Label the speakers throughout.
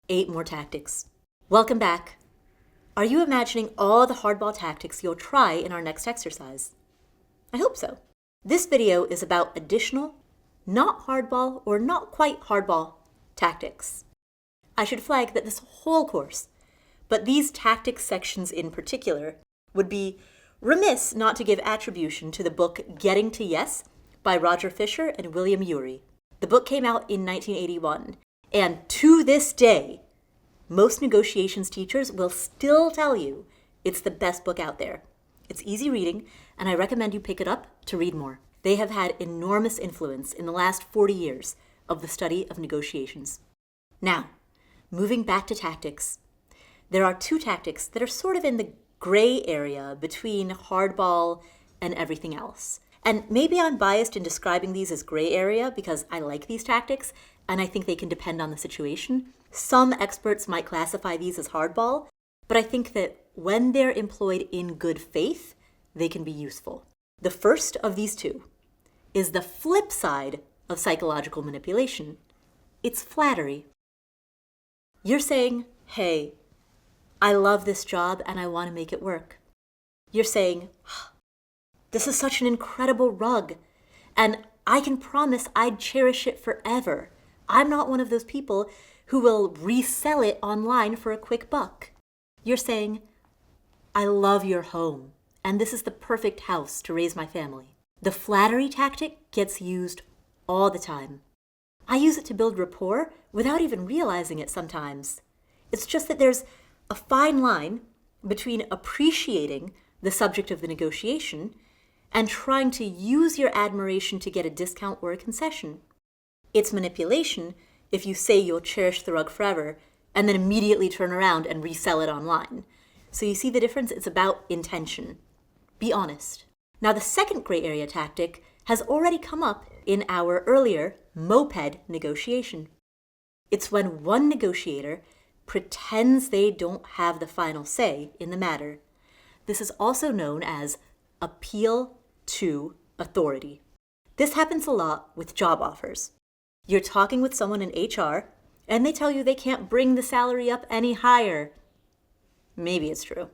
Speaker 1: 8 more tactics. Welcome back. Are you imagining all the hardball tactics you'll try in our next exercise? I hope so. This video is about additional, not hardball or not quite hardball tactics. I should flag that this whole course, but these tactics sections in particular, would be remiss not to give attribution to the book Getting to Yes by Roger Fisher and William Ury. The book came out in 1981, and to this day, most negotiations teachers will still tell you it's the best book out there. It's easy reading, and I recommend you pick it up to read more. They have had enormous influence in the last 40 years of the study of negotiations. Now, moving back to tactics. There are 2 tactics that are sort of in the gray area between hardball and everything else. And maybe I'm biased in describing these as gray area because I like these tactics and I think they can depend on the situation. Some experts might classify these as hardball, but I think that when they're employed in good faith, they can be useful. The first of these 2 is the flip side of psychological manipulation. It's flattery. You're saying, hey, I love this job and I want to make it work. You're saying, this is such an incredible rug, and I can promise I'd cherish it forever. I'm not one of those people who will resell it online for a quick buck. You're saying, I love your home, and this is the perfect house to raise my family. The flattery tactic gets used all the time. I use it to build rapport without even realizing it sometimes. It's just that there's a fine line between appreciating the subject of the negotiation and trying to use your admiration to get a discount or a concession. It's manipulation if you say you'll cherish the rug forever and then immediately turn around and resell it online. So you see the difference? It's about intention. Be honest. Now, the second gray area tactic has already come up in our earlier moped negotiation. It's when one negotiator pretends they don't have the final say in the matter. This is also known as appeal to authority. This happens a lot with job offers. You're talking with someone in HR, and they tell you they can't bring the salary up any higher. Maybe it's true.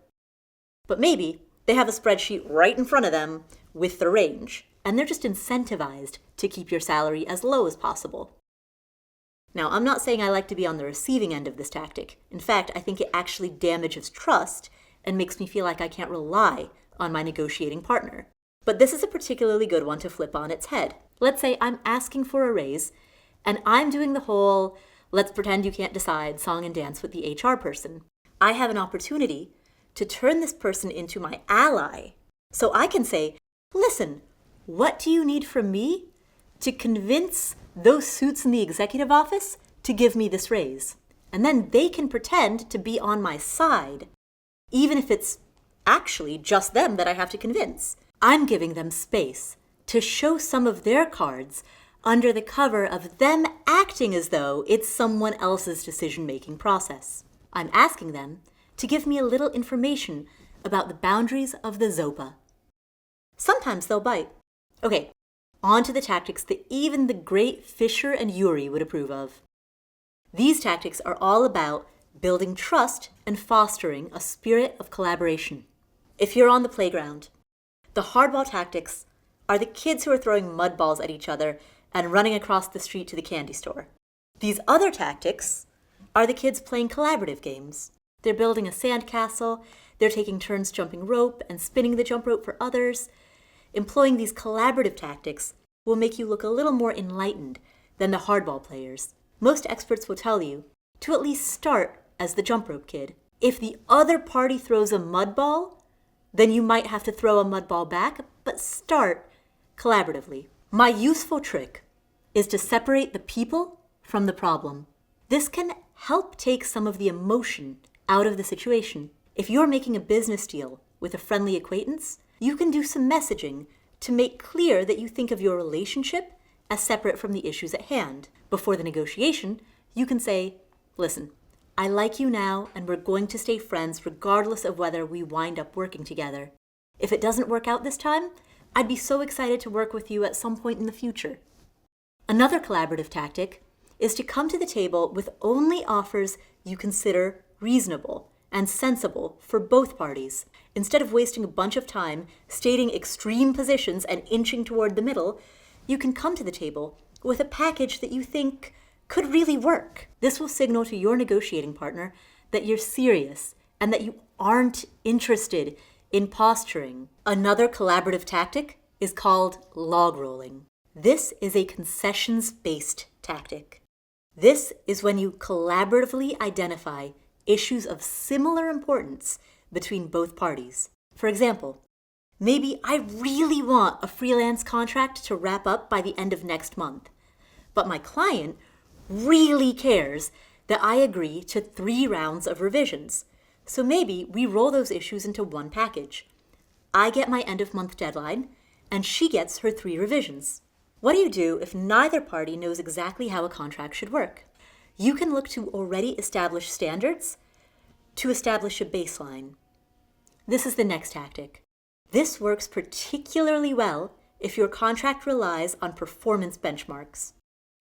Speaker 1: But maybe they have a spreadsheet right in front of them with the range, and they're just incentivized to keep your salary as low as possible. Now, I'm not saying I like to be on the receiving end of this tactic. In fact, I think it actually damages trust and makes me feel like I can't rely on my negotiating partner. But this is a particularly good one to flip on its head. Let's say I'm asking for a raise, and I'm doing the whole let's pretend you can't decide song and dance with the HR person. I have an opportunity to turn this person into my ally. So I can say, listen, what do you need from me to convince those suits in the executive office to give me this raise? And then they can pretend to be on my side, even if it's actually just them that I have to convince. I'm giving them space to show some of their cards under the cover of them acting as though it's someone else's decision-making process. I'm asking them to give me a little information about the boundaries of the ZOPA. Sometimes they'll bite. Okay, on to the tactics that even the great Fisher and Ury would approve of. These tactics are all about building trust and fostering a spirit of collaboration. If you're on the playground, the hardball tactics are the kids who are throwing mud balls at each other and running across the street to the candy store. These other tactics are the kids playing collaborative games. They're building a sandcastle, they're taking turns jumping rope and spinning the jump rope for others. Employing these collaborative tactics will make you look a little more enlightened than the hardball players. Most experts will tell you to at least start as the jump rope kid. If the other party throws a mud ball, then you might have to throw a mud ball back, but start collaboratively. My useful trick is to separate the people from the problem. This can help take some of the emotion out of the situation. If you're making a business deal with a friendly acquaintance, you can do some messaging to make clear that you think of your relationship as separate from the issues at hand. Before the negotiation, you can say, listen, I like you now and we're going to stay friends regardless of whether we wind up working together. If it doesn't work out this time, I'd be so excited to work with you at some point in the future. Another collaborative tactic is to come to the table with only offers you consider reasonable and sensible for both parties. Instead of wasting a bunch of time stating extreme positions and inching toward the middle, you can come to the table with a package that you think could really work. This will signal to your negotiating partner that you're serious and that you aren't interested in posturing. Another collaborative tactic is called log rolling. This is a concessions-based tactic. This is when you collaboratively identify issues of similar importance between both parties. For example, maybe I really want a freelance contract to wrap up by the end of next month, but my client really cares that I agree to 3 rounds of revisions. So maybe we roll those issues into one package. I get my end of month deadline, and she gets her 3 revisions. What do you do if neither party knows exactly how a contract should work? You can look to already established standards to establish a baseline. This is the next tactic. This works particularly well if your contract relies on performance benchmarks.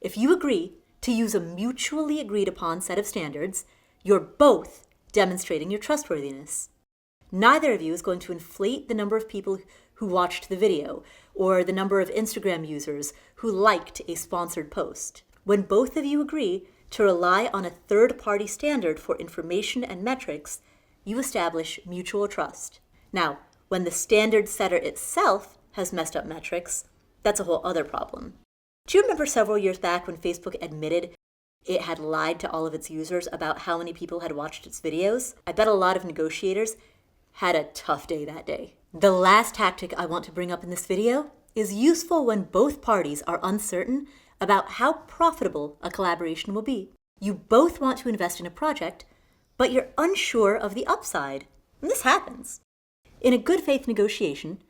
Speaker 1: If you agree to use a mutually agreed upon set of standards, you're both demonstrating your trustworthiness. Neither of you is going to inflate the number of people who watched the video or the number of Instagram users who liked a sponsored post. When both of you agree to rely on a third-party standard for information and metrics, you establish mutual trust. Now, when the standard setter itself has messed up metrics, that's a whole other problem. Do you remember several years back when Facebook admitted it had lied to all of its users about how many people had watched its videos? I bet a lot of negotiators had a tough day that day. The last tactic I want to bring up in this video is useful when both parties are uncertain about how profitable a collaboration will be. You both want to invest in a project, but you're unsure of the upside. And this happens. In a good faith negotiation,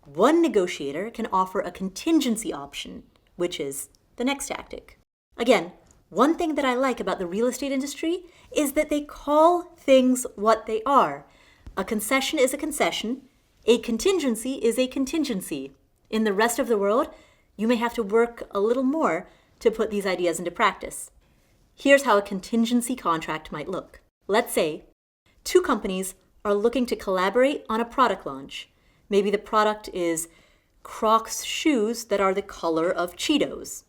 Speaker 1: one negotiator can offer a contingency option, which is the next tactic. Again, one thing that I like about the real estate industry is that they call things what they are. A concession is a concession. A contingency is a contingency. In the rest of the world, you may have to work a little more to put these ideas into practice. Here's how a contingency contract might look. Let's say 2 companies are looking to collaborate on a product launch. Maybe the product is Crocs shoes that are the color of Cheetos.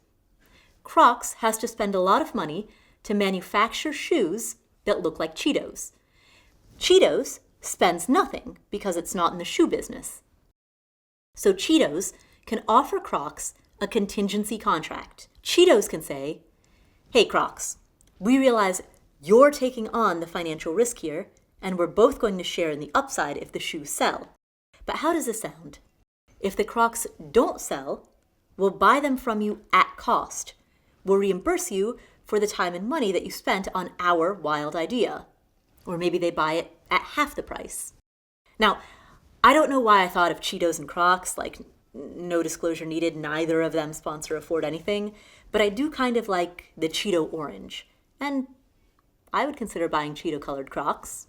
Speaker 1: Crocs has to spend a lot of money to manufacture shoes that look like Cheetos. Cheetos spends nothing because it's not in the shoe business. So Cheetos can offer Crocs a contingency contract. Cheetos can say, "Hey Crocs, we realize you're taking on the financial risk here, and we're both going to share in the upside if the shoes sell. But how does this sound? If the Crocs don't sell, we'll buy them from you at cost. We'll reimburse you for the time and money that you spent on our wild idea." Or maybe they buy it at half the price. Now, I don't know why I thought of Cheetos and Crocs, like no disclosure needed, neither of them sponsor Afford Anything, but I do kind of like the Cheeto orange, and I would consider buying Cheeto-colored Crocs.